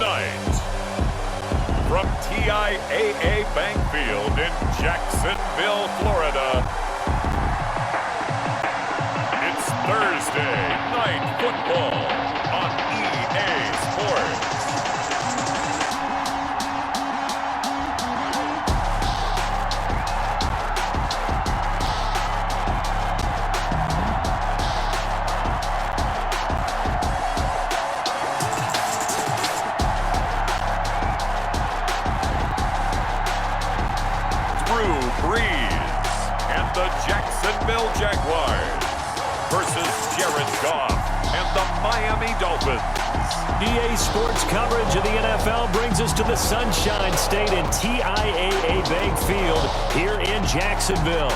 Tonight, from TIAA Bank Field in Jacksonville, Florida, it's Thursday Night Football on EA Sports. The Jacksonville Jaguars versus Jared Goff and the Miami Dolphins. EA Sports coverage of the NFL brings us to the Sunshine State in TIAA Bank Field here in Jacksonville.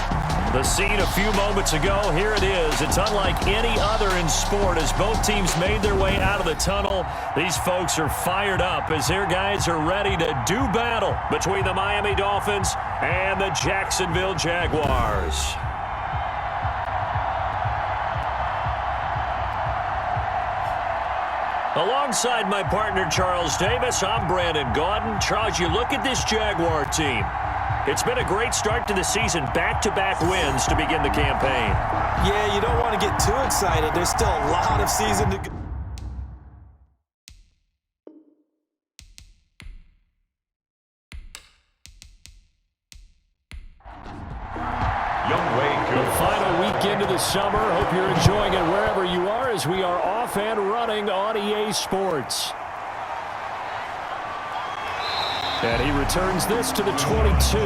The scene a few moments ago, here it is. It's unlike any other in sport as both teams made their way out of the tunnel. These folks are fired up as their guys are ready to do battle between the Miami Dolphins and the Jacksonville Jaguars. Alongside my partner, Charles Davis, I'm Brandon Gaudin. Charles, you look at this Jaguar team. It's been a great start to the season, back-to-back wins to begin the campaign. Yeah, you don't want to get too excited. There's still a lot of season to go. The final weekend of the summer. Hope you're enjoying it wherever you are as we are off and running on EA Sports. And he returns this to the 22.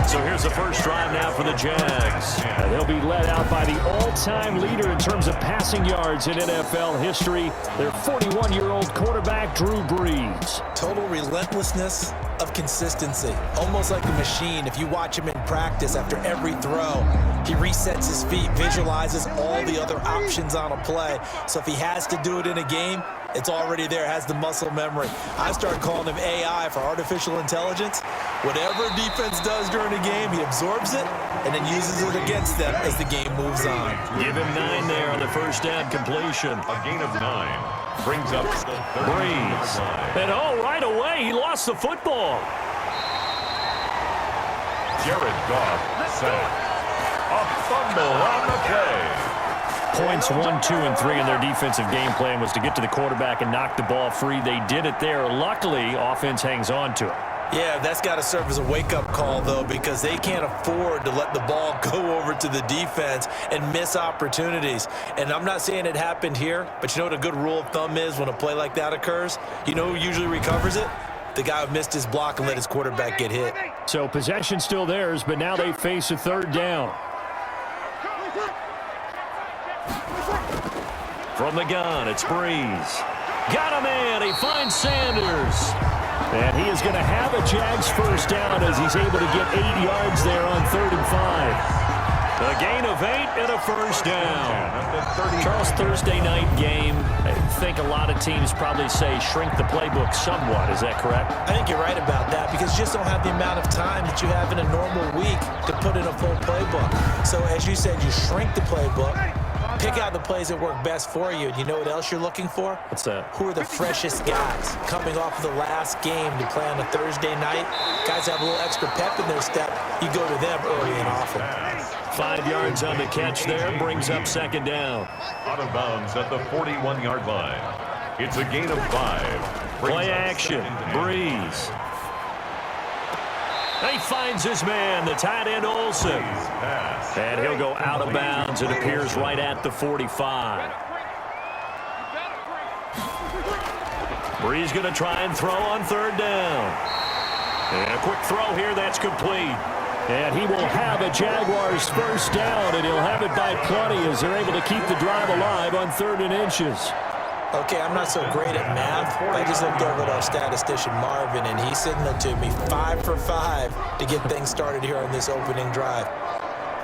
So here's the first drive now for the Jags. And they'll be led out by the all-time leader in terms of passing yards in NFL history, their 41-year-old quarterback, Drew Brees. Total relentlessness of consistency, almost like a machine. If you watch him in practice after every throw, he resets his feet, visualizes all the other options on a play. So if he has to do it in a game, it's already there, has the muscle memory. I started calling him AI for artificial intelligence. Whatever defense does during a game, he absorbs it and then uses it against them as the game moves on. Give him 9 there on the first down completion. A gain of 9 brings up the Brees. And right away, he lost the football. Jared Goff sacked. A fumble on the play. Points 1, 2, and 3 in their defensive game plan was to get to the quarterback and knock the ball free. They did it there. Luckily, offense hangs on to it. Yeah, that's got to serve as a wake-up call, though, because they can't afford to let the ball go over to the defense and miss opportunities. And I'm not saying it happened here, but you know what a good rule of thumb is when a play like that occurs? You know who usually recovers it? The guy who missed his block and let his quarterback get hit. So possession still theirs, but now they face a third down. From the gun, it's Brees. Got him in. He finds Sanders. And he is going to have a Jags first down as he's able to get 8 yards there on 3rd and 5. A gain of 8 and a first down. Charles, Thursday night game. I think a lot of teams probably say shrink the playbook somewhat. Is that correct? I think you're right about that because you just don't have the amount of time that you have in a normal week to put in a full playbook. So as you said, you shrink the playbook. Pick out the plays that work best for you. And you know what else you're looking for? What's that? Who are the freshest guys coming off of the last game to play on a Thursday night? Guys have a little extra pep in their step. You go to them early and often. 5 yards on the catch there, brings up second down. Out of bounds at the 41-yard line. It's a gain of 5. Play action, Brees. He finds his man, the tight end Olsen. And he'll go out of bounds. It appears right at the 45. Brees going to try and throw on 3rd down. And a quick throw here, that's complete. And he will have a Jaguars first down, and he'll have it by plenty as they're able to keep the drive alive on 3rd and inches. Okay, I'm not so great at math, but I just looked over at our statistician Marvin, and he signaled to me 5 for 5 to get things started here on this opening drive.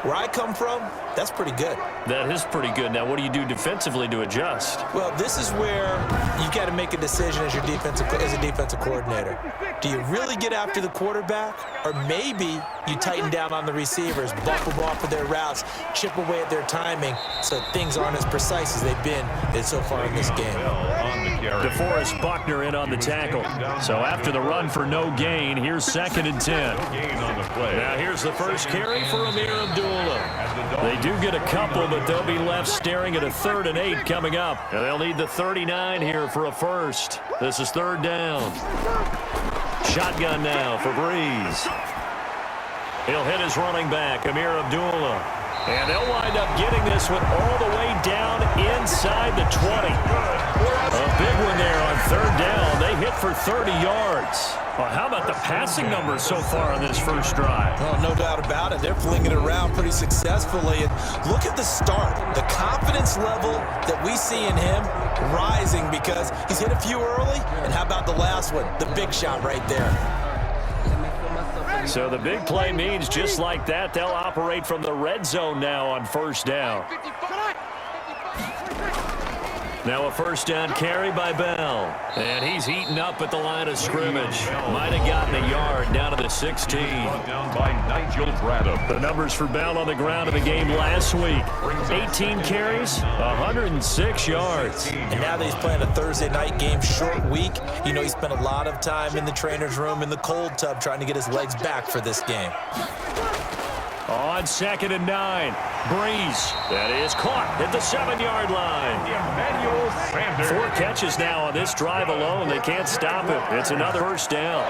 Where I come from, that's pretty good. That is pretty good. Now, what do you do defensively to adjust? Well, this is where you've got to make a decision as a defensive coordinator. Do you really get after the quarterback, or maybe you tighten down on the receivers, bump them off of their routes, chip away at their timing so things aren't as precise as they've been so far in this game? DeForest Buckner in on the tackle. So after the run for no gain, here's 2nd and 10. Now here's the first carry for Amir Abdullah. They do get a couple, but they'll be left staring at a 3rd and 8 coming up. And they'll need the 39 here for a first. This is 3rd down. Shotgun now for Breeze. He'll hit his running back, Amir Abdullah. And they'll wind up getting this one all the way down inside the 20. A big one there on 3rd down. They hit for 30 yards. Well, how about the passing numbers so far on this first drive? Oh, no doubt about it. They're flinging it around pretty successfully. And look at the start. The confidence level that we see in him rising because he's hit a few early. And how about the last one? The big shot right there. So the big play means just like that, they'll operate from the red zone now on 1st down. Now a 1st down carry by Bell. And he's eaten up at the line of scrimmage. Might have gotten a yard down to the 16. Down by Nigel Bradham. The numbers for Bell on the ground in the game last week. 18 carries, 106 yards. And now that he's playing a Thursday night game, short week, you know he spent a lot of time in the trainer's room in the cold tub trying to get his legs back for this game. On 2nd and 9, Breeze. That is caught at the 7-yard line. Emmanuel Sanders. 4 catches now on this drive alone. They can't stop him. It's another 1st down.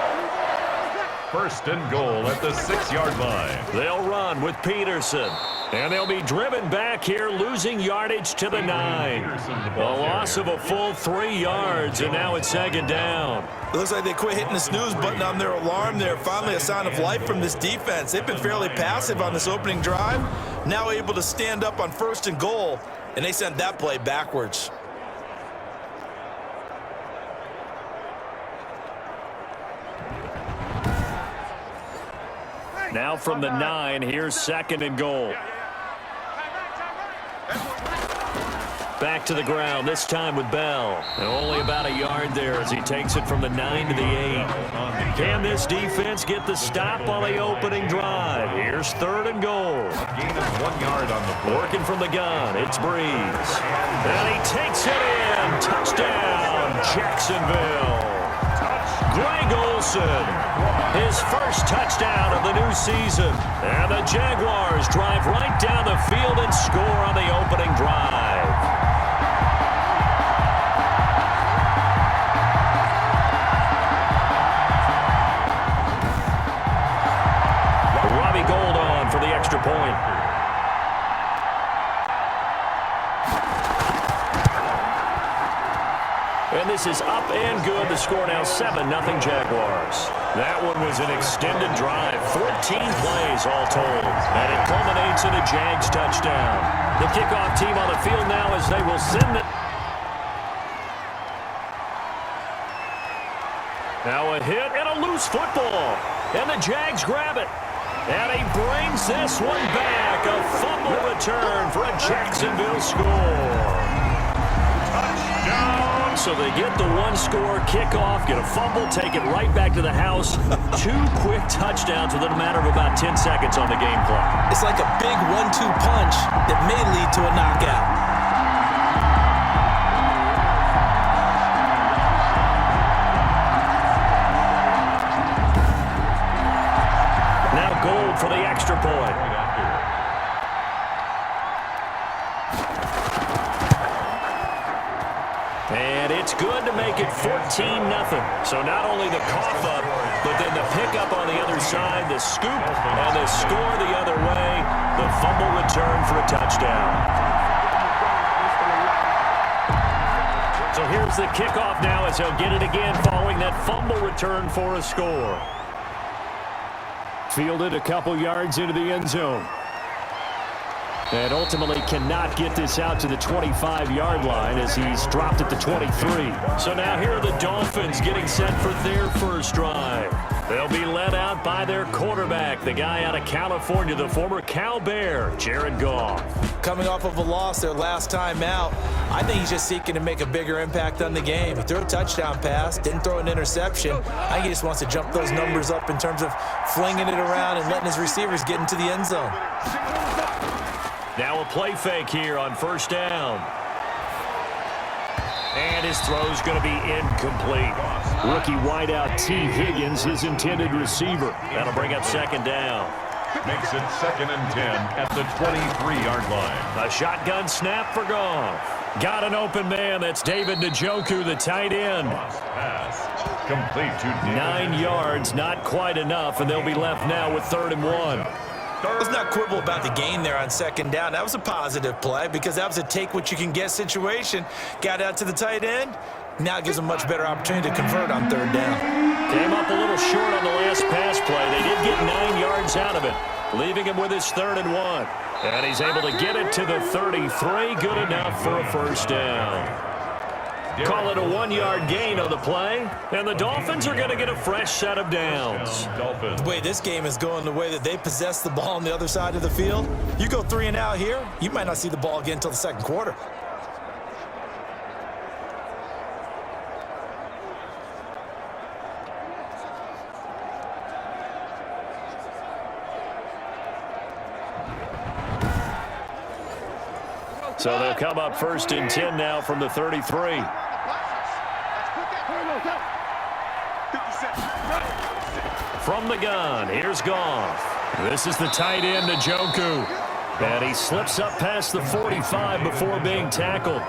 1st and goal at the 6-yard line. They'll run with Peterson. And they'll be driven back here, losing yardage to the 9. A loss of a full 3 yards, and now it's 2nd down. It looks like they quit hitting the snooze button on their alarm there. Finally a sign of life from this defense. They've been fairly passive on this opening drive. Now able to stand up on 1st and goal, and they sent that play backwards. Now from the 9, here's 2nd and goal. Back to the ground, this time with Bell. And only about a yard there as he takes it from the 9 to the 8. Can this defense get the stop on the opening drive? Here's 3rd and goal. Gain of 1 yard on the play. Working from the gun, it's Breeze. And he takes it in. Touchdown, Jacksonville. Greg Olsen, his first touchdown of the new season. And the Jaguars drive right down the field and score on the opening drive. Robbie Gould on for the extra point. And this is up and good. The score now 7-0 Jaguars. That one was an extended drive. 14 plays all told. And it culminates in a Jags touchdown. The kickoff team on the field now as they will send it. Now a hit and a loose football. And the Jags grab it. And he brings this one back. A fumble return for a Jacksonville score. Touchdown. So they get the 1-score kickoff, get a fumble, take it right back to the house. 2 quick touchdowns within a matter of about 10 seconds on the game clock. It's like a big 1-2 punch that may lead to a knockout. Now Gould for the extra point. And it's good to make it 14-0. So not only the cough up, but then the pickup on the other side, the scoop, and the score the other way, the fumble return for a touchdown. So here's the kickoff now as they'll get it again following that fumble return for a score. Fielded a couple yards into the end zone. And ultimately cannot get this out to the 25-yard line as he's dropped at the 23. So now here are the Dolphins getting set for their first drive. They'll be led out by their quarterback, the guy out of California, the former Cal Bear, Jared Goff. Coming off of a loss their last time out, I think he's just seeking to make a bigger impact on the game. He threw a touchdown pass, didn't throw an interception. I think he just wants to jump those numbers up in terms of flinging it around and letting his receivers get into the end zone. Now a play fake here on 1st down. And his throw's going to be incomplete. Rookie wideout T. Higgins, his intended receiver. That'll bring up second down. Makes it 2nd and 10 at the 23-yard line. A shotgun snap for Goff. Got an open man. That's David Njoku, the tight end. Pass. Complete to 9 yards, not quite enough, and they'll be left now with 3rd and 1. Let's not quibble about the gain there on 2nd down. That was a positive play because that was a take-what-you-can-get situation. Got out to the tight end. Now it gives them much better opportunity to convert on 3rd down. Came up a little short on the last pass play. They did get 9 yards out of it, leaving him with his 3rd and 1. And he's able to get it to the 33. Good enough for a first down. Call it a 1-yard gain on the play, and the Dolphins are going to get a fresh set of downs. The way this game is going, the way that they possess the ball on the other side of the field, you go 3 and out here, you might not see the ball again until the 2nd quarter. So they'll come up 1st and 10 now from the 33. From the gun, here's Goff. This is the tight end, Njoku. And he slips up past the 45 before being tackled.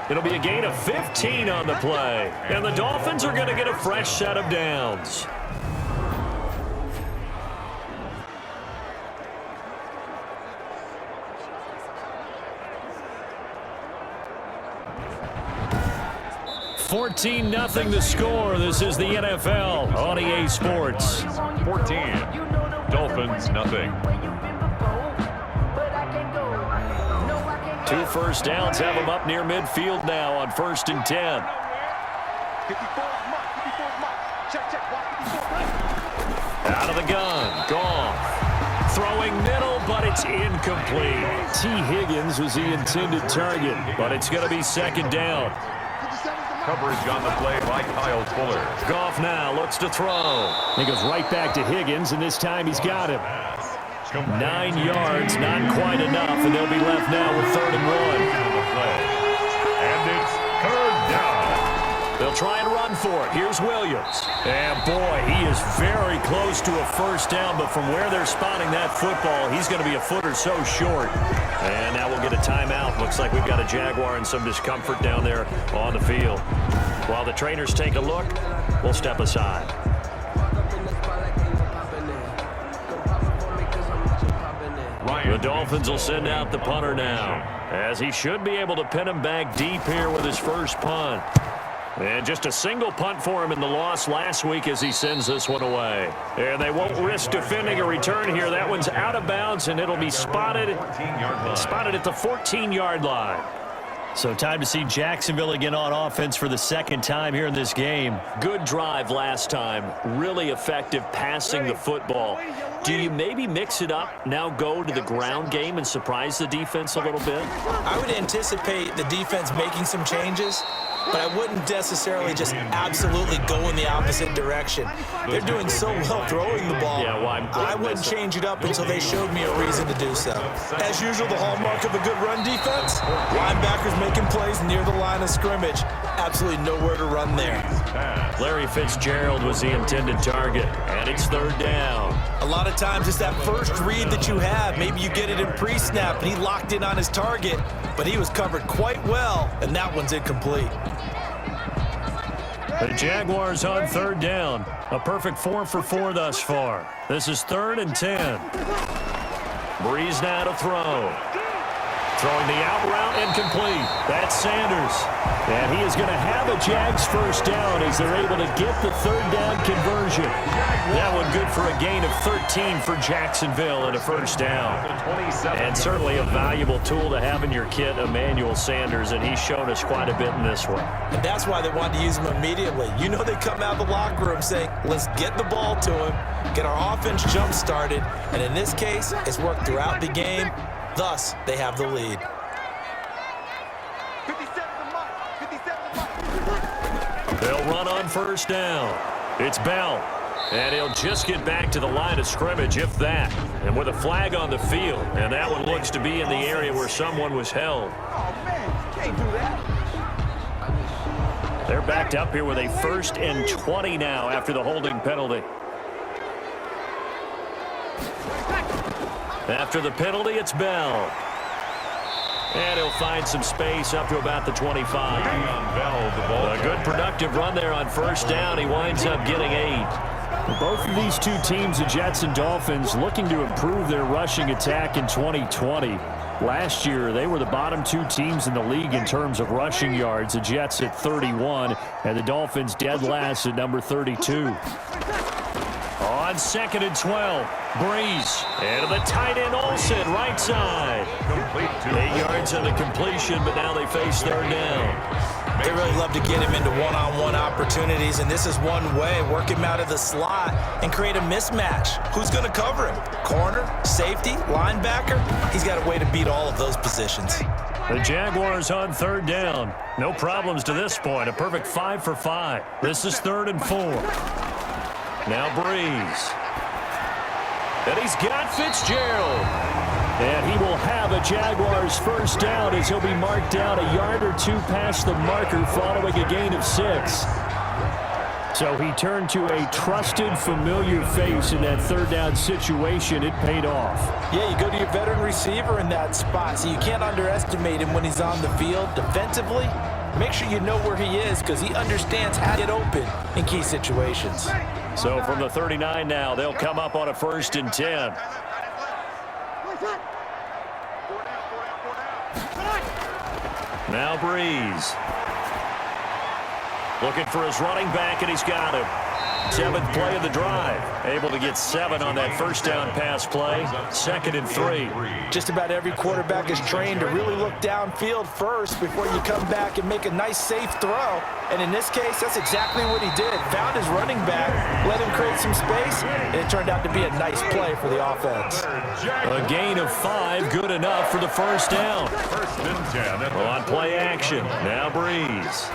It'll be a gain of 15 on the play. And the Dolphins are going to get a fresh set of downs. (14-0) the score. This is the NFL on EA Sports. 14. Dolphins, nothing. 2 first downs have them up near midfield now on 1st and 10. Out of the gun, Goff. Throwing middle, but it's incomplete. T. Higgins was the intended target, but it's going to be 2nd down. Coverage on the play by Kyle Fuller. Goff now looks to throw. He goes right back to Higgins, and this time he's got him. 9 yards, not quite enough, and they'll be left now with 3rd and 1. And it's 3rd down. They'll try and run for it. Here's Williams. And boy, he is very close to a first down, but from where they're spotting that football, he's going to be a foot or so short. And now we'll get a timeout. Looks like we've got a Jaguar in some discomfort down there on the field. While the trainers take a look, we'll step aside. The Dolphins will send out the punter now, as he should be able to pin him back deep here with his first punt. And just a single punt for him in the loss last week as he sends this one away. And they won't risk defending a return here. That one's out of bounds, and it'll be spotted at the 14-yard line. So time to see Jacksonville again on offense for the 2nd time here in this game. Good drive last time. Really effective passing the football. Do you maybe mix it up, now go to the ground game and surprise the defense a little bit? I would anticipate the defense making some changes, but I wouldn't necessarily just absolutely go in the opposite direction. They're doing so well throwing the ball. Yeah, I wouldn't change it up until they showed me a reason to do so. As usual, the hallmark of a good run defense, linebackers making plays near the line of scrimmage. Absolutely nowhere to run there. Larry Fitzgerald was the intended target, and it's 3rd down. A lot of times it's that first read that you have. Maybe you get it in pre-snap, and he locked in on his target, but he was covered quite well, and that one's incomplete. The Jaguars on 3rd down. A perfect 4 for 4 thus far. This is 3rd and 10. Breeze now to throw. Throwing the out route incomplete. That's Sanders. And he is going to have a Jags first down as they're able to get the 3rd down conversion. That one good for a gain of 13 for Jacksonville and a first down. And certainly a valuable tool to have in your kit, Emmanuel Sanders, and he's shown us quite a bit in this one. And that's why they wanted to use him immediately. You know they come out of the locker room saying, let's get the ball to him, get our offense jump-started, and in this case, it's worked throughout the game. Thus, they have the lead. They'll run on first down. It's Bell. And he'll just get back to the line of scrimmage, if that. And with a flag on the field. And that one looks to be in the area where someone was held. Oh, man, you can't do that. They're backed up here with a 1st and 20 now after the holding penalty. After the penalty, it's Bell. And he'll find some space up to about the 25. A good productive run there on 1st down. He winds up getting 8. Both of these two teams, the Jets and Dolphins, looking to improve their rushing attack in 2020. Last year, they were the bottom 2 teams in the league in terms of rushing yards. The Jets at 31, and the Dolphins dead last at number 32. On 2nd and 12, Breeze. And the tight end Olsen, right side. 8 yards on the completion, but now they face 3rd down. They really love to get him into one-on-one opportunities, and this is one way. Work him out of the slot and create a mismatch. Who's going to cover him? Corner, safety, linebacker? He's got a way to beat all of those positions. The Jaguars on 3rd down. No problems to this point. A perfect 5 for 5. This is 3rd and 4. Now Breeze. And he's got Fitzgerald. And he will have a Jaguars 1st down as he'll be marked down a yard or 2 past the marker following a gain of 6. So he turned to a trusted, familiar face in that 3rd down situation. It paid off. Yeah, you go to your veteran receiver in that spot, so you can't underestimate him when he's on the field. Defensively, make sure you know where he is because he understands how to get open in key situations. So from the 39 now, they'll come up on a 1st and 10. Now Breeze. Looking for his running back, and he's got him. 7th play of the drive. Able to get 7 on that 1st down pass play. 2nd and 3. Just about every quarterback is trained to really look downfield first before you come back and make a nice, safe throw. And in this case, that's exactly what he did. Found his running back, let him create some space, and it turned out to be a nice play for the offense. A gain of 5, good enough for the 1st down. 1st and 10. On play action, now Breeze.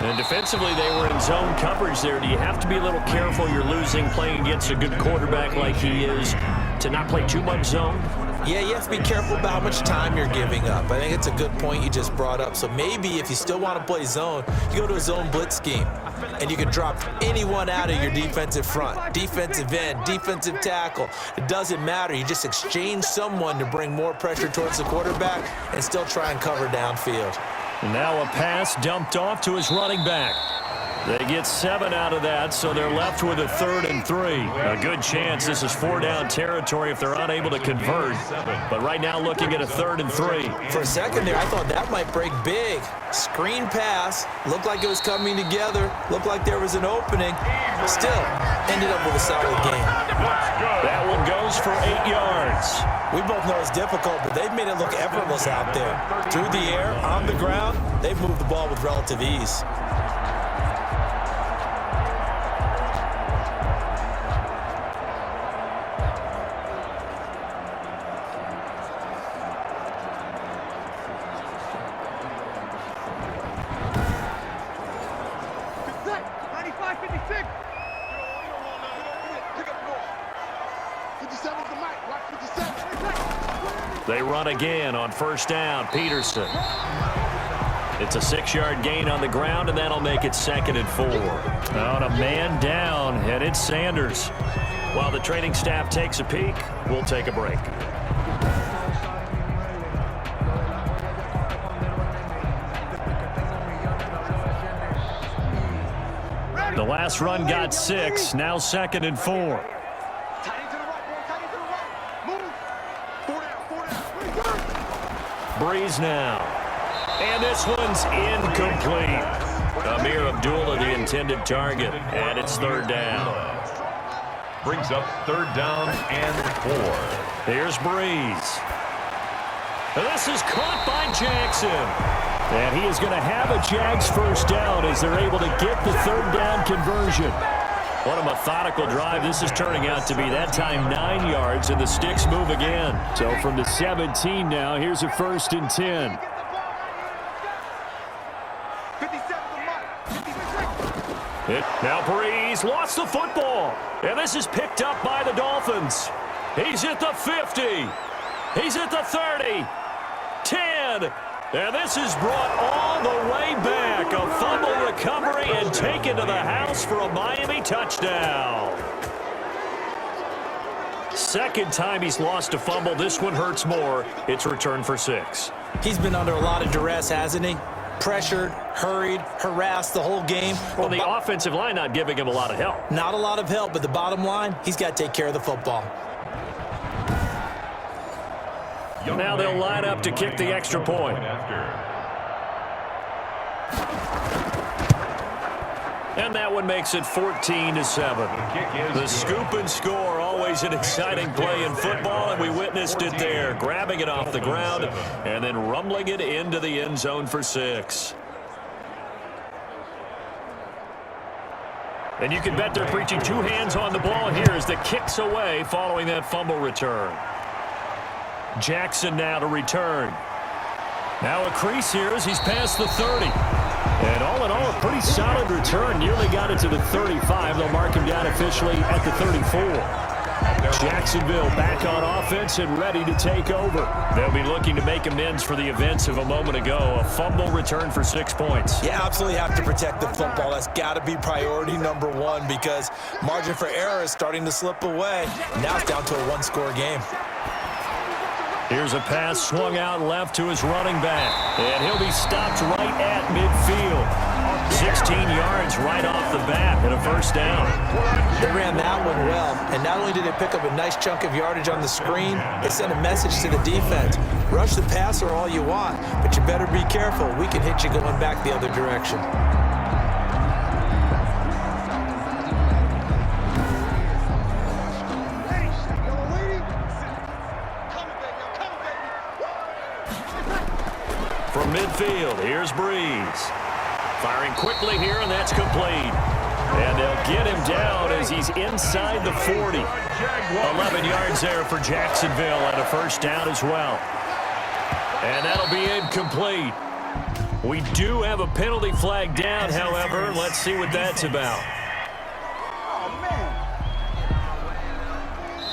And defensively, they were in zone coverage there. Do you have to be a little careful? You're losing playing against a good quarterback like he is to not play too much zone? Yeah, you have to be careful about how much time you're giving up. I think it's a good point you just brought up. So maybe if you still want to play zone, you go to a zone blitz scheme, and you can drop anyone out of your defensive front, defensive end, defensive tackle. It doesn't matter. You just exchange someone to bring more pressure towards the quarterback and still try and cover downfield. And now a pass dumped off to his running back. They get 7 out of that, so they're left with a 3rd and 3. A good chance this is 4-down territory if they're unable to convert. But right now looking at a 3rd and 3. For a second there, I thought that might break big. Screen pass. Looked like it was coming together. Looked like there was an opening. Still, ended up with a solid game. That one goes for 8 yards. We both know it's difficult, but they've made it look effortless out there. Through the air, on the ground, they've moved the ball with relative ease. They run again on 1st down. Peterson. It's a 6-yard gain on the ground, and that'll make it 2nd and 4. On a man down, and it's Sanders. While the training staff takes a peek, we'll take a break. The last run got 6, now 2nd and 4. Breeze now. And this one's incomplete. Amir Abdullah, the intended target, and it's 3rd down. Brings up 3rd down and 4. Here's Breeze. And this is caught by Jackson. And he is going to have a Jags 1st down as they're able to get the 3rd down conversion. What a methodical drive this is turning out to be. That time 9 yards, and the sticks move again. So from the 17 now, here's a 1st and 10. Now Breeze lost the football. And this is picked up by the Dolphins. He's at the 50. He's at the 30. 10. And this is brought all the way back. A fumble recovery and taken to the house for a Miami touchdown. Second time he's lost a fumble. This one hurts more. It's returned for 6. He's been under a lot of duress, hasn't he? Pressured, hurried, harassed the whole game. Well, the offensive line not giving him a lot of help. Not a lot of help, but the bottom line, he's got to take care of the football. Now they'll line up to kick the extra point. And that one makes it 14-7. The scoop and score, always an exciting play in football, and we witnessed it there. Grabbing it off the ground and then rumbling it into the end zone for 6. And you can bet they're preaching 2 hands on the ball here as the kick's away following that fumble return. Jackson now to return. Now a crease here as he's past the 30. And all in all, a pretty solid return. Nearly got it to the 35. They'll mark him down officially at the 34. Jacksonville back on offense and ready to take over. They'll be looking to make amends for the events of a moment ago. A fumble return for 6 points. You absolutely have to protect the football. That's got to be priority number 1 because margin for error is starting to slip away. Now it's down to a 1-score game. Here's a pass swung out left to his running back. And he'll be stopped right at midfield. 16 yards right off the bat and a first down. They ran that one well. And not only did they pick up a nice chunk of yardage on the screen, they sent a message to the defense. Rush the passer all you want, but you better be careful. We can hit you going back the other direction. From midfield, here's Breeze. Firing quickly here, and that's complete. And they'll get him down as he's inside the 40. 11 yards there for Jacksonville and a first down as well. And that'll be incomplete. We do have a penalty flag down, however. Let's see what that's about.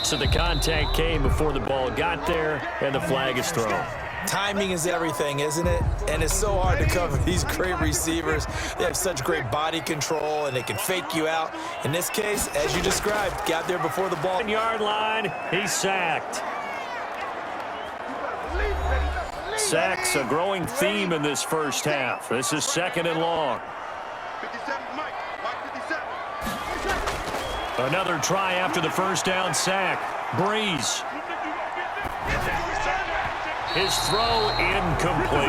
So the contact came before the ball got there, and the flag is thrown. Timing is everything, isn't it? And it's so hard to cover these great receivers. They have such great body control, and they can fake you out. In this case, as you described, got there before the ball. 1-yard line, he's sacked. Sacks, a growing theme in this first half. This is 2nd and long. Another try after the first down sack. Breeze. His throw incomplete.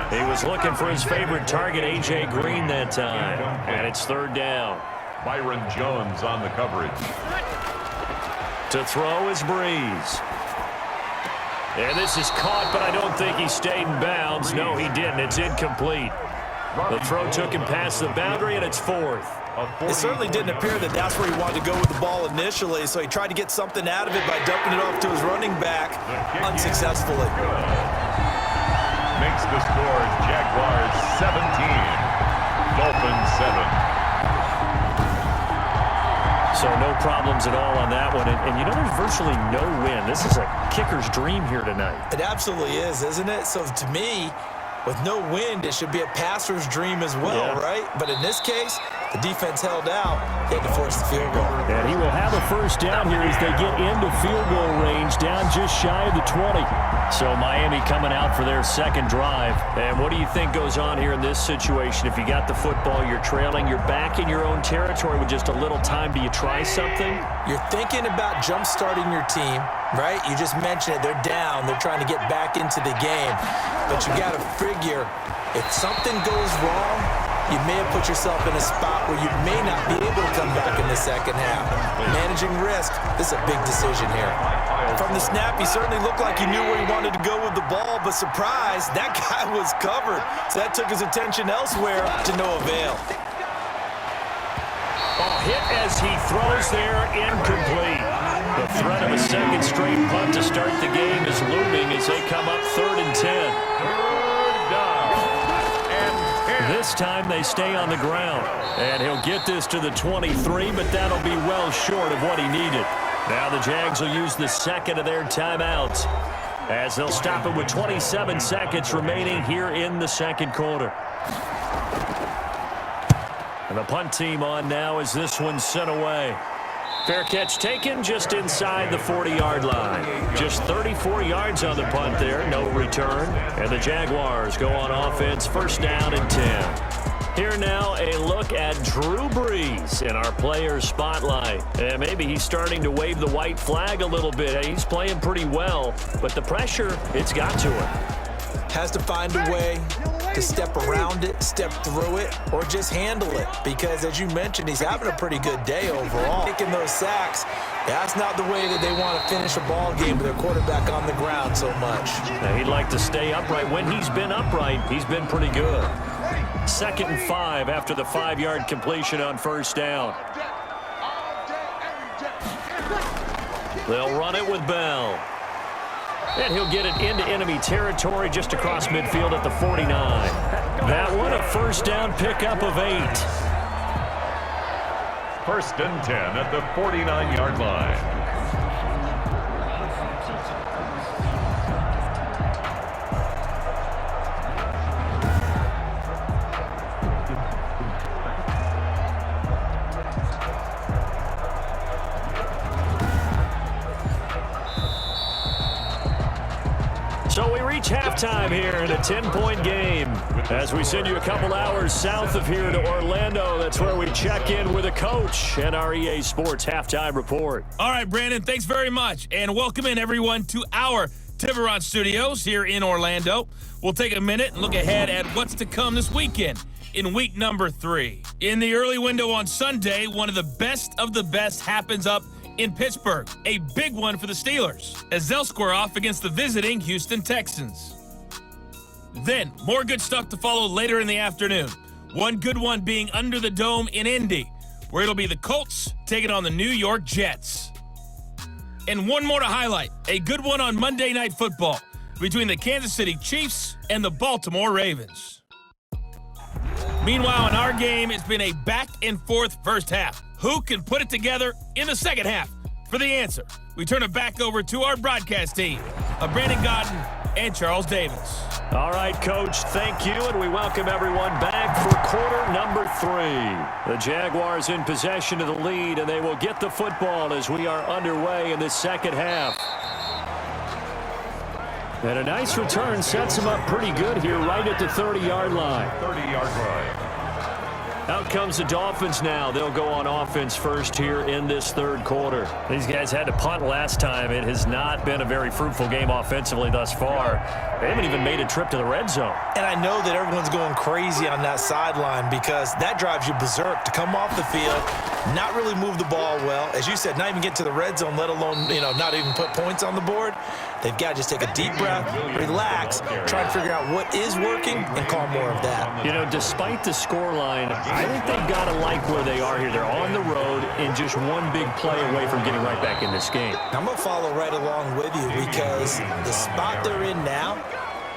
He was looking for his favorite target, A.J. Green, that time. And it's 3rd down. Byron Jones on the coverage. To throw is Breeze. And this is caught, but I don't think he stayed in bounds. No, he didn't. It's incomplete. The throw took him past the boundary, and it's 4th. It certainly didn't appear that that's where he wanted to go with the ball initially, so he tried to get something out of it by dumping it off to his running back unsuccessfully. Makes the score Jaguars 17, Dolphins 7. So no problems at all on that one. And you know, there's virtually no win. This is a kicker's dream here tonight. It absolutely is, isn't it? So to me, with no wind, it should be a passer's dream as well, right? But in this case, the defense held out. They had to force the field goal. And he will have a first down here as they get into field goal range, down just shy of the 20. So Miami coming out for their second drive. And what do you think goes on here in this situation? If you got the football, you're trailing, you're back in your own territory with just a little time. Do you try something? You're thinking about jump-starting your team, right? You just mentioned it. They're down. They're trying to get back into the game. But you got to figure, if something goes wrong, you may have put yourself in a spot where you may not be able to come back in the second half. Managing risk, this is a big decision here. From the snap, he certainly looked like he knew where he wanted to go with the ball, but surprise, that guy was covered. So that took his attention elsewhere to no avail. Hit as he throws there, incomplete. The threat of a second straight punt to start the game is looming as they come up 3rd and 10. This time they stay on the ground. And he'll get this to the 23, but that'll be well short of what he needed. Now the Jags will use the second of their timeouts as they'll stop it with 27 seconds remaining here in the second quarter. And the punt team on now as this one's sent away. Fair catch taken just inside the 40-yard line. Just 34 yards on the punt there, no return. And the Jaguars go on offense, first down and 10. Here now, a look at Drew Brees in our player spotlight. And maybe he's starting to wave the white flag a little bit. He's playing pretty well, but the pressure, it's got to him. Has to find a way to step around it, step through it, or just handle it. Because as you mentioned, he's having a pretty good day overall. Taking those sacks, that's not the way that they want to finish a ball game with their quarterback on the ground so much. Now, he'd like to stay upright. When he's been upright, he's been pretty good. 2nd and 5 after the 5-yard completion on first down. They'll run it with Bell. And he'll get it into enemy territory just across midfield at the 49. That one a first down pickup of 8. 1st and 10 at the 49-yard line. So we reach halftime here in a 10-point game. As we send you a couple hours south of here to Orlando, that's where we check in with a coach and our EA Sports halftime report. All right, Brandon, thanks very much. And welcome in, everyone, to our Tiburon Studios here in Orlando. We'll take a minute and look ahead at what's to come this weekend in week number 3. In the early window on Sunday, one of the best happens up in Pittsburgh, a big one for the Steelers, as they'll square off against the visiting Houston Texans. Then, more good stuff to follow later in the afternoon. One good one being under the dome in Indy, where it'll be the Colts taking on the New York Jets. And one more to highlight, a good one on Monday Night Football between the Kansas City Chiefs and the Baltimore Ravens. Meanwhile, in our game, it's been a back-and-forth first half. Who can put it together in the second half? For the answer, we turn it back over to our broadcast team of Brandon Godden and Charles Davis. All right, Coach, thank you, and we welcome everyone back for quarter number 3. The Jaguars in possession of the lead, and they will get the football as we are underway in the second half. And a nice return sets them up pretty good here right at the 30-yard line. 30-yard line. Out comes the Dolphins now. They'll go on offense first here in this third quarter. These guys had to punt last time. It has not been a very fruitful game offensively thus far. They haven't even made a trip to the red zone. And I know that everyone's going crazy on that sideline because that drives you berserk to come off the field, not really move the ball well. As you said, not even get to the red zone, let alone, not even put points on the board. They've got to just take a deep breath, relax, try and figure out what is working and call more of that. Despite the scoreline, I think they've got to like where they are here. They're on the road and just one big play away from getting right back in this game. I'm going to follow right along with you because the spot they're in now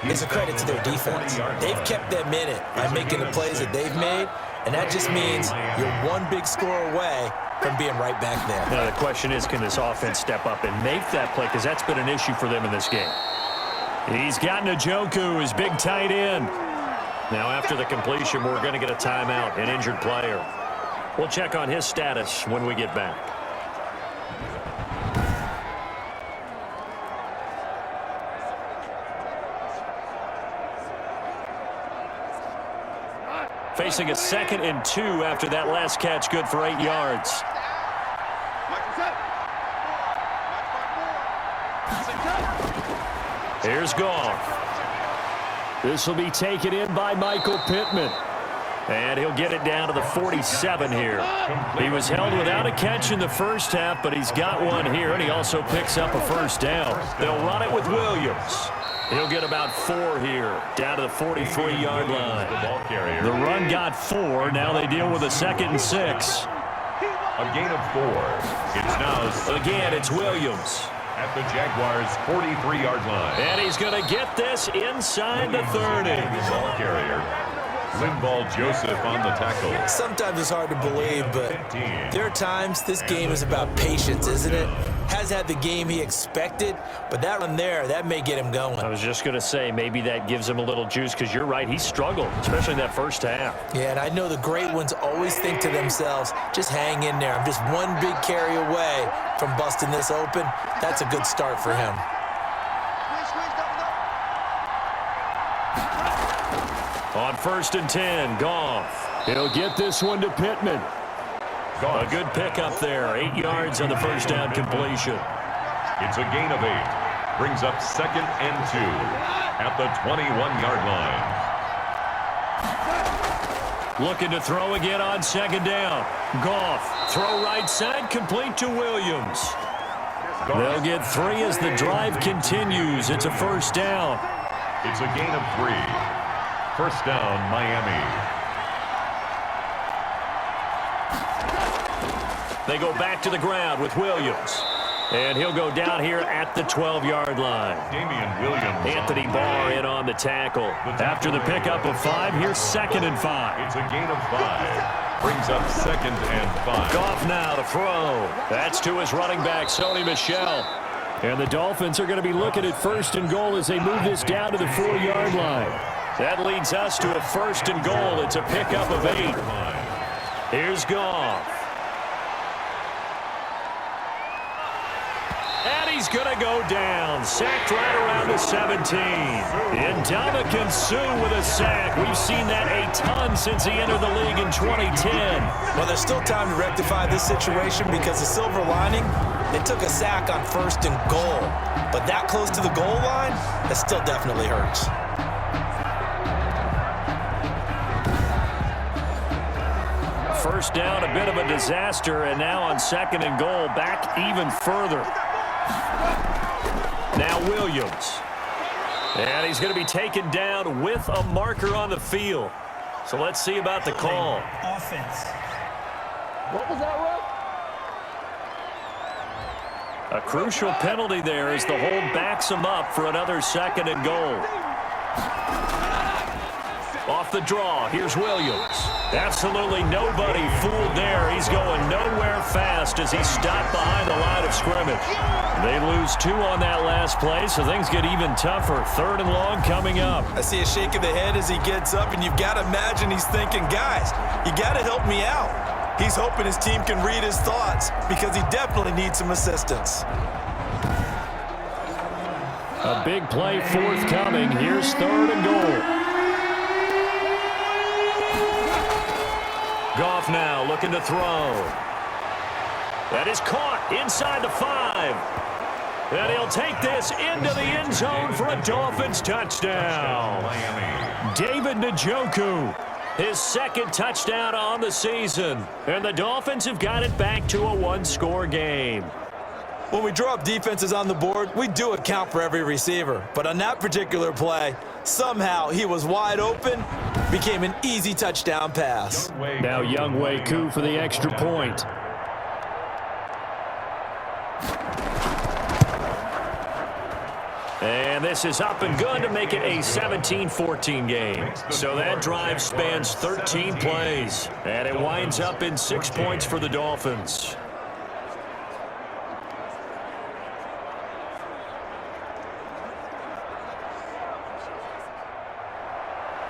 is a credit to their defense. They've kept them in it by making the plays that they've made, and that just means you're one big score away from being right back there. Now, the question is, can this offense step up and make that play? Because that's been an issue for them in this game. He's got Njoku, his big tight end. Now, after the completion, we're going to get a timeout, an injured player. We'll check on his status when we get back. Facing a 2nd and 2 after that last catch, good for 8 yards. Here's Goff. This will be taken in by Michael Pittman. And he'll get it down to the 47 here. He was held without a catch in the first half, but he's got one here, and he also picks up a first down. They'll run it with Williams. He'll get about 4 here, down to the 43-yard line. The run got 4. Now they deal with a 2nd and 6. A gain of 4. It's now again, it's Williams at the Jaguars' 43-yard line. And he's going to get this inside the 30. Ball carrier. Linval Joseph on the tackle. Sometimes it's hard to believe, but there are times this game is about patience, isn't it? has had the game he expected, but that one there, that may get him going. I was just going to say, maybe that gives him a little juice, because you're right, he struggled, especially in that first half. Yeah, and I know the great ones always think to themselves, just hang in there. I'm just one big carry away from busting this open. That's a good start for him. On 1st and 10, Goff. He'll get this one to Pittman. A good pickup there, 8 yards on the first down completion. It's a gain of 8. Brings up 2nd and 2 at the 21-yard line. Looking to throw again on 2nd down. Goff, throw right side, complete to Williams. They'll get 3 as the drive continues. It's a first down. It's a gain of 3. First down, Miami. They go back to the ground with Williams. And he'll go down here at the 12-yard line. Damian Williams. Anthony Barr in on the tackle. After the pickup of 5, here's 2nd and 5. It's a gain of 5. Brings up 2nd and 5. Goff now to throw. That's to his running back, Sony Michel. And the Dolphins are going to be looking at 1st and goal as they move this down to the 4-yard line. That leads us to a 1st and goal. It's a pickup of 8. Here's Goff. And he's going to go down. Sacked right around the 17. Ndamukong Suh with a sack. We've seen that a ton since he entered the league in 2010. Well, there's still time to rectify this situation because the silver lining, they took a sack on 1st and goal. But that close to the goal line, that still definitely hurts. First down, a bit of a disaster, and now on 2nd and goal, back even further. Now Williams. And he's going to be taken down with a marker on the field. So let's see about the call. Offense. What was that, Will? A crucial penalty there as the hold backs him up for another 2nd and goal. Off the draw, here's Williams. Absolutely nobody fooled there. He's going nowhere fast as he's stopped behind the line of scrimmage. They lose 2 on that last play, so things get even tougher. 3rd and long coming up. I see a shake of the head as he gets up, and you've got to imagine he's thinking, guys, you got to help me out. He's hoping his team can read his thoughts because he definitely needs some assistance. A big play forthcoming. Here's 3rd and goal. Goff now looking to throw. That is caught inside the 5. And he'll take this into the end zone for a Dolphins touchdown. David Njoku, his 2nd touchdown on the season. And the Dolphins have got it back to a 1-score game. When we draw up defenses on the board, we do account for every receiver. But on that particular play, somehow he was wide open, became an easy touchdown pass. Now Younghoe Koo for the extra point. And this is up and good to make it a 17-14 game. So that drive spans 13 plays. And it winds up in 6 points for the Dolphins.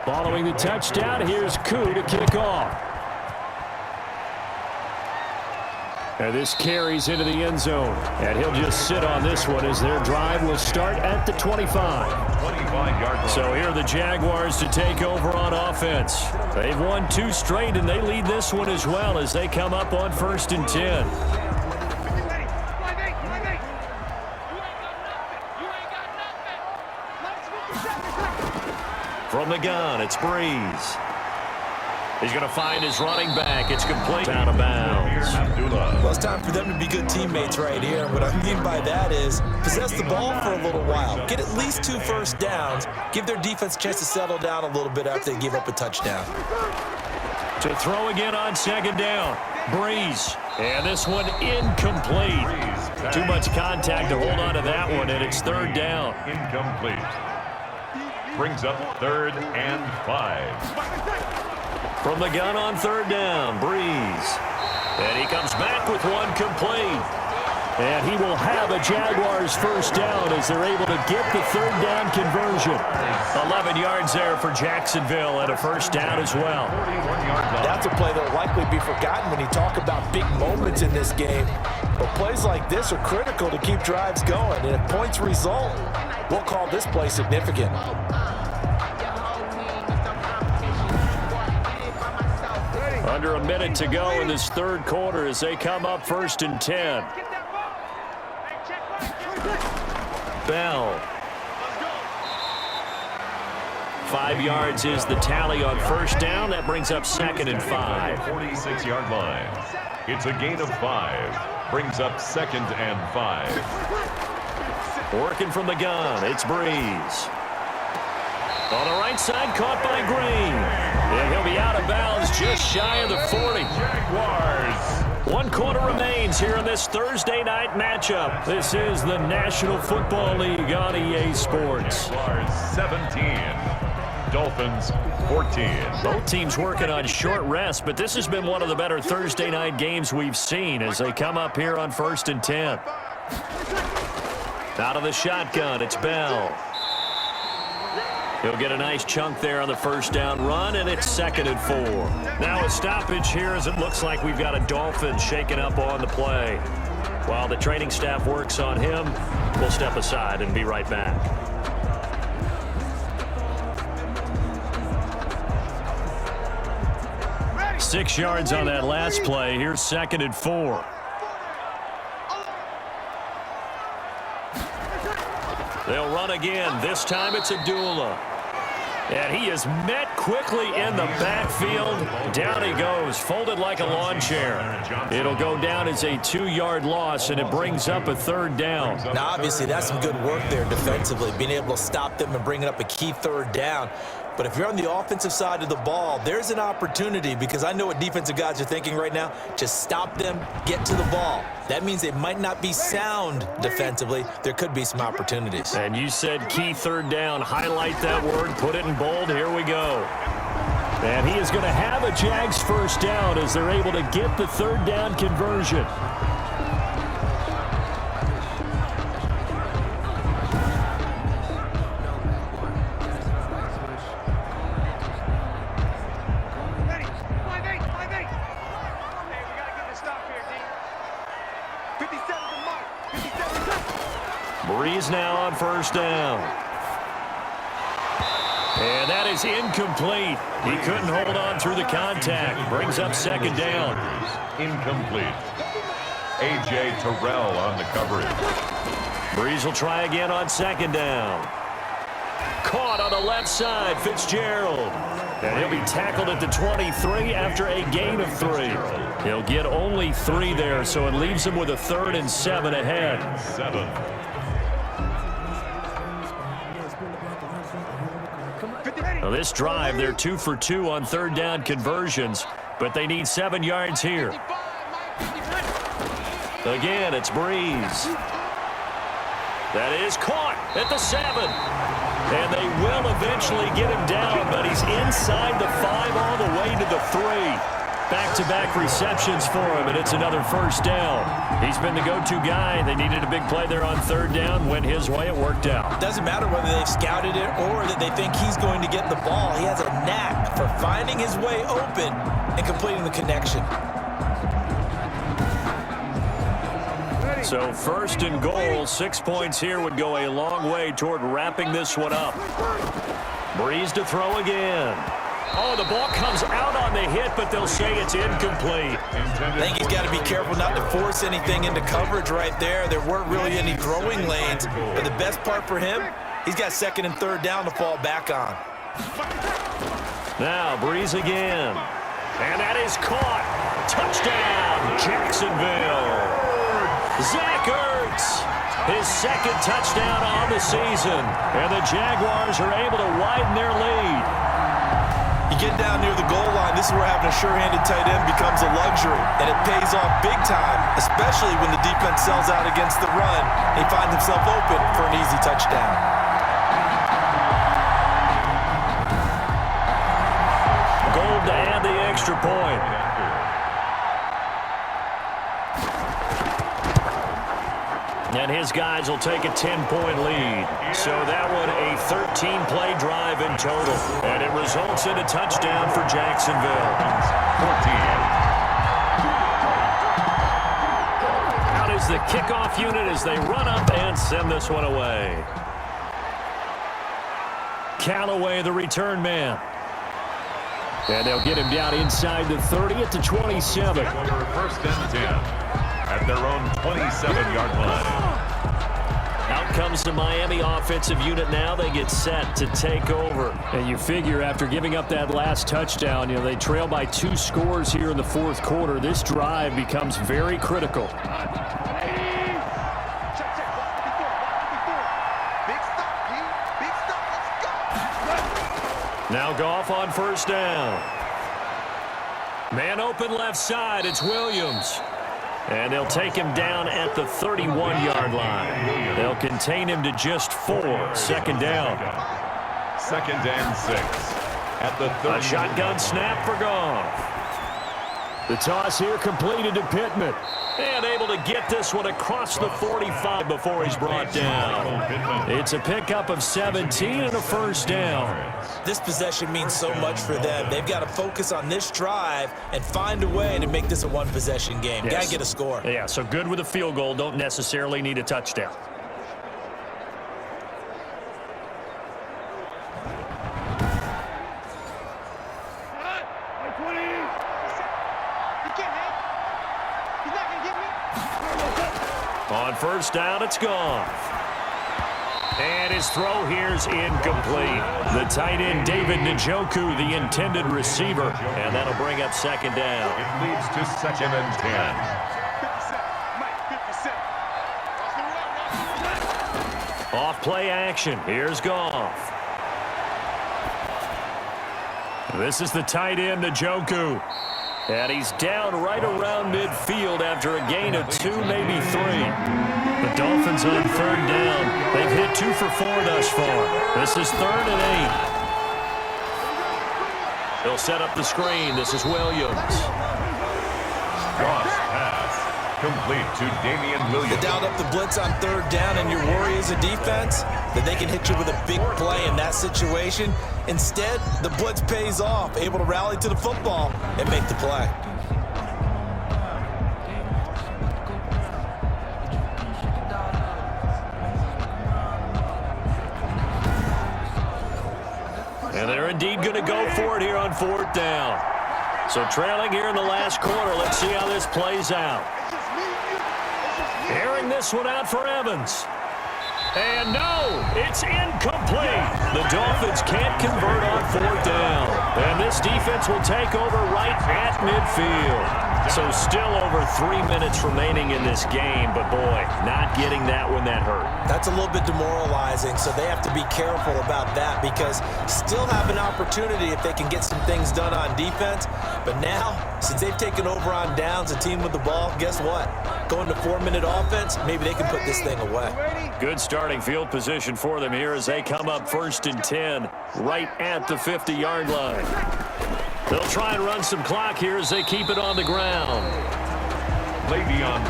Following the touchdown, here's Koo to kick off. And this carries into the end zone. And he'll just sit on this one as their drive will start at the 25. 25-yard line. So here are the Jaguars to take over on offense. They've won 2 straight, and they lead this one as well as they come up on 1st and 10. From the gun, it's Breeze. He's going to find his running back. It's complete out of bounds. Well, it's time for them to be good teammates right here. What I mean by that is possess the ball for a little while. Get at least 2 first downs. Give their defense a chance to settle down a little bit after they give up a touchdown. To throw again on 2nd down. Breeze. And this one incomplete. Too much contact to hold on to that one, and it's 3rd down. Incomplete. Brings up 3rd and 5. From the gun on 3rd down, Breeze. And he comes back with one complete. And he will have a Jaguars first down as they're able to get the third down conversion. 11 yards there for Jacksonville and a first down as well. That's a play that will likely be forgotten when you talk about big moments in this game. But plays like this are critical to keep drives going. And if points result, we'll call this play significant. Under a minute to go in this third quarter as they come up 1st and 10. Bell. 5 yards is the tally on first down. That brings up 2nd and 5. 46-yard line. It's a gain of 5. Brings up 2nd and 5. Working from the gun, it's Breeze. On the right side, caught by Green. And he'll be out of bounds just shy of the 40. Jaguars. 1 quarter remains here in this Thursday night matchup. This is the National Football League on EA Sports. Jaguars 17. Dolphins 14. Both teams working on short rest, but this has been one of the better Thursday night games we've seen as they come up here on 1st and 10. Out of the shotgun, it's Bell. He'll get a nice chunk there on the first down run, and it's 2nd and 4. Now a stoppage here as it looks like we've got a Dolphins shaking up on the play. While the training staff works on him, we'll step aside and be right back. Ready. 6 yards on that last play. Here's 2nd and 4. They'll run again. This time it's Abdullah. And he is met quickly in the backfield. Down he goes, folded like a lawn chair. It'll go down as a 2-yard loss, and it brings up a 3rd down. Now, obviously, that's some good work there defensively, being able to stop them and bringing up a key 3rd down. But if you're on the offensive side of the ball, there's an opportunity, because I know what defensive guys are thinking right now. Just stop them, get to the ball. That means they might not be sound defensively. There could be some opportunities. And you said key 3rd down. Highlight that word, put it in bold. Here we go. And he is going to have a Jags first down as they're able to get the 3rd down conversion. Breeze now on first down. And that is incomplete. He couldn't hold on through the contact. Brings up 2nd down. Incomplete. A.J. Terrell on the coverage. Breeze will try again on 2nd down. Caught on the left side, Fitzgerald. And he'll be tackled at the 23 after a gain of 3. He'll get only 3 there, so it leaves him with a 3rd and 7 ahead. 7. Now this drive, they're 2 for 2 on 3rd down conversions, but they need 7 yards here. Again, it's Breeze. That is caught at the 7. And they will eventually get him down, but he's inside the 5 all the way to the 3. Back-to-back receptions for him, and it's another first down. He's been the go-to guy. They needed a big play there on 3rd down. Went his way. It worked out. Doesn't matter whether they've scouted it or that they think he's going to get the ball. He has a knack for finding his way open and completing the connection. So 1st and goal, 6 points here would go a long way toward wrapping this one up. Breeze to throw again. Oh, the ball comes out on the hit, but they'll say it's incomplete. I think he's got to be careful not to force anything into coverage right there. There weren't really any throwing lanes, but the best part for him, he's got 2nd and 3rd down to fall back on. Now Breeze again. And that is caught. Touchdown, Jacksonville. Zach Ertz, his 2nd touchdown on the season. And the Jaguars are able to widen their lead. You get down near the goal line, this is where having a sure-handed tight end becomes a luxury. And it pays off big time, especially when the defense sells out against the run. He finds himself open for an easy touchdown. Gold to add the extra point. And his guys will take a 10-point lead. So that one a 13-play drive in total. And it results in a touchdown for Jacksonville. 14. Out is the kickoff unit as they run up and send this one away. Callaway, the return man. And they'll get him down inside the 30 at the 27. First and 10 at their own 27-yard line. Out comes the Miami offensive unit now. They get set to take over. And you figure after giving up that last touchdown, they trail by 2 scores here in the fourth quarter. This drive becomes very critical. Now Goff on first down. Man open left side. It's Williams. And they'll take him down at the 31-yard line. They'll contain him to just 4. Second down. Second and 6 at the 30. A shotgun snap for Goff. The toss here completed to Pittman. And able to get this one across the 45 before he's brought down. It's a pickup of 17 and a first down. This possession means so much for them. They've got to focus on this drive and find a way to make this a one-possession game. Yes. Got to get a score. Yeah, so good with a field goal. Don't necessarily need a touchdown. On first down, it's Goff. And his throw here's incomplete. The tight end, David Njoku, the intended receiver. And that'll bring up second down. It leads to second and 10. Off play action. Here's Goff. This is the tight end, Njoku. And he's down right around midfield after a gain of 2, maybe 3. The Dolphins on third down. They've hit 2 for 4 thus far. This is 3rd and 8. They'll set up the screen. This is Williams. Cross pass complete to Damian You Williams. dialed up the blitz on third down, and your worry as a defense that they can hit you with a big play in that situation. Instead, the blitz pays off, able to rally to the football and make the play. And they're indeed going to go for it here on fourth down. So trailing here in the last quarter. Let's see how this plays out. Airing this one out for Evans. And no, it's incomplete. The Dolphins can't convert on fourth down. And this defense will take over right at midfield. So still over 3 minutes remaining in this game. But boy, not getting that when that hurt. That's a little bit demoralizing, so they have to be careful about that because still have an opportunity if they can get some things done on defense. But now, since they've taken over on downs, a team with the ball, guess what? Going to 4-minute offense, maybe they can put this thing away. Good starting field position for them here as they come up 1st and 10 right at the 50-yard line. They'll try and run some clock here as they keep it on the ground.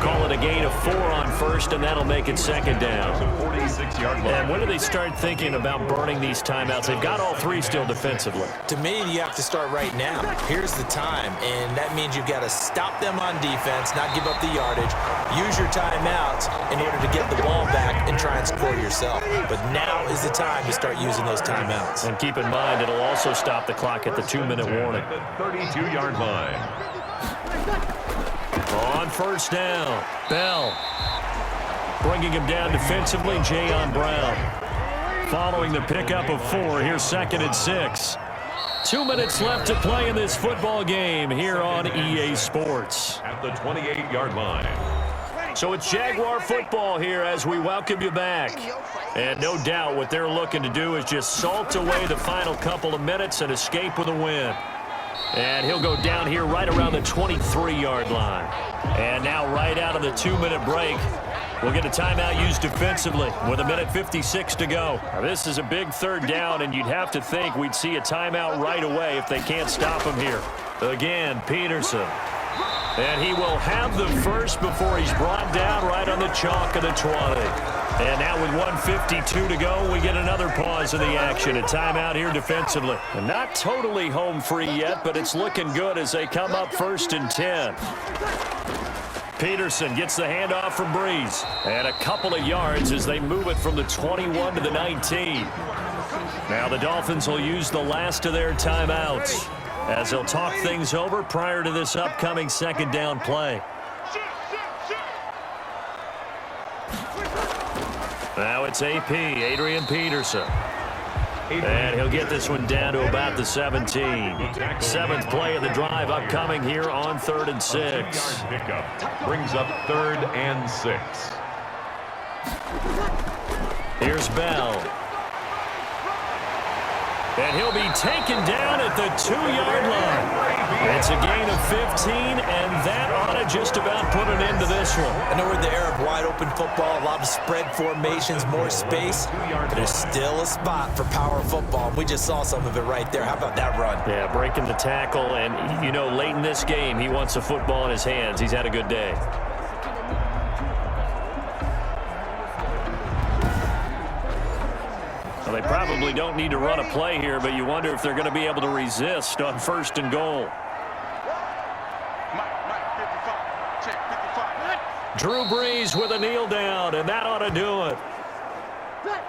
Call it a gain of 4 on first, and that'll make it second down. 46-yard line. And when do they start thinking about burning these timeouts? They've got all 3 still defensively. To me, you have to start right now. Here's the time, and that means you've got to stop them on defense, not give up the yardage, use your timeouts in order to get the ball back and try and score yourself. But now is the time to start using those timeouts. And keep in mind, it'll also stop the clock at the 2-minute warning. The 32-yard line. On first down, Bell. Bringing him down defensively, Jayon Brown. Following the pickup of 4, here's 2nd and 6. 2 minutes left to play in this football game here on EA Sports. At the 28-yard line. So it's Jaguar football here as we welcome you back. And no doubt what they're looking to do is just salt away the final couple of minutes and escape with a win. And he'll go down here right around the 23-yard line. And now right out of the 2-minute break, we'll get a timeout used defensively with 1:56 to go. Now, this is a big third down, and you'd have to think we'd see a timeout right away if they can't stop him here. Again, Peterson. And he will have the first before he's brought down right on the chalk of the 20. And now with 1:52 to go, we get another pause of the action. A timeout here defensively. And not totally home free yet, but it's looking good as they come up 1st and 10. Peterson gets the handoff from Breeze. And a couple of yards as they move it from the 21 to the 19. Now the Dolphins will use the last of their timeouts as they'll talk things over prior to this upcoming second down play. Now it's AP, Adrian Peterson. And he'll get this one down to about the 17. 7th play of the drive upcoming here on 3rd and 6. Pickup brings up 3rd and 6. Here's Bell. And he'll be taken down at the 2-yard line. It's a gain of 15, and that ought to just about put an end to this one. I know we're in the era of wide-open football, a lot of spread formations, more space. But there's still a spot for power football. We just saw some of it right there. How about that run? Yeah, breaking the tackle, and, you know, late in this game, he wants the football in his hands. He's had a good day. Well, they probably don't need to run a play here, but you wonder if they're going to be able to resist on 1st and goal. Drew Brees with a kneel down, and that ought to do it.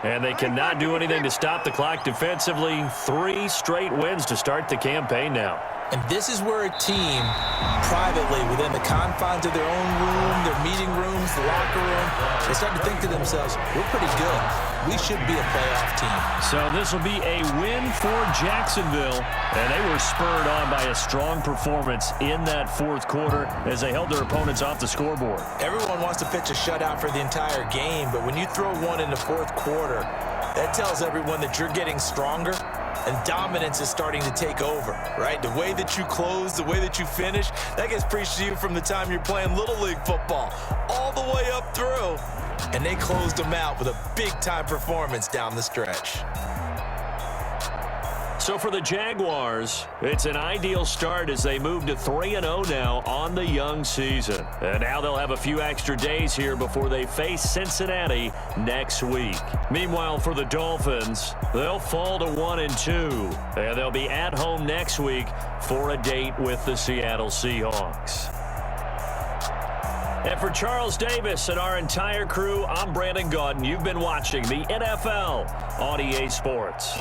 And they cannot do anything to stop the clock defensively. 3 straight wins to start the campaign now. And this is where a team, privately, within the confines of their own room, their meeting rooms, the locker room, they start to think to themselves, we're pretty good. We should be a playoff team. So this will be a win for Jacksonville. And they were spurred on by a strong performance in that 4th quarter as they held their opponents off the scoreboard. Everyone wants to pitch a shutout for the entire game, but when you throw one in the 4th quarter, that tells everyone that you're getting stronger. And dominance is starting to take over, right? The way that you close, the way that you finish, that gets preached to you from the time you're playing Little League football all the way up through. And they closed them out with a big-time performance down the stretch. So for the Jaguars, it's an ideal start as they move to 3-0 now on the young season. And now they'll have a few extra days here before they face Cincinnati next week. Meanwhile, for the Dolphins, they'll fall to 1-2. And they'll be at home next week for a date with the Seattle Seahawks. And for Charles Davis and our entire crew, I'm Brandon Gaudin. You've been watching the NFL on EA Sports.